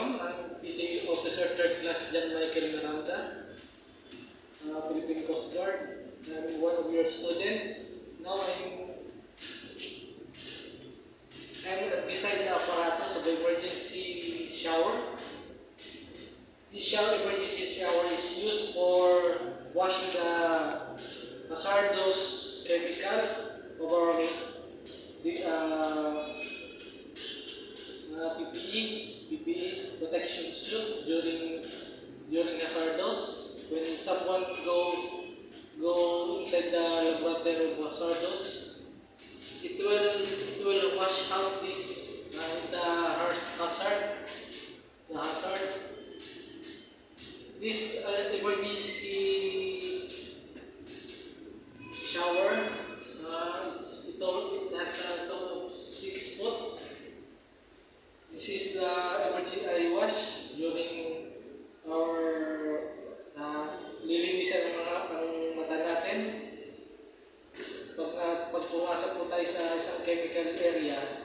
welcome. I'm PT Officer 3rd Class John Michael Miranda, Philippine Coast Guard. I'm one of your students. Now I'm beside the apparatus of the emergency shower. This emergency shower is used for washing the hazardous chemical of our PPE protection suit during hazardous. When someone go inside the laboratory of hazardous, it will wash out this the hazard. This emergency shower, it has a total of 6 foot. This is the emergency eye wash during our lilinisan ang mata natin. Pag pumasok po tayo sa isang chemical area,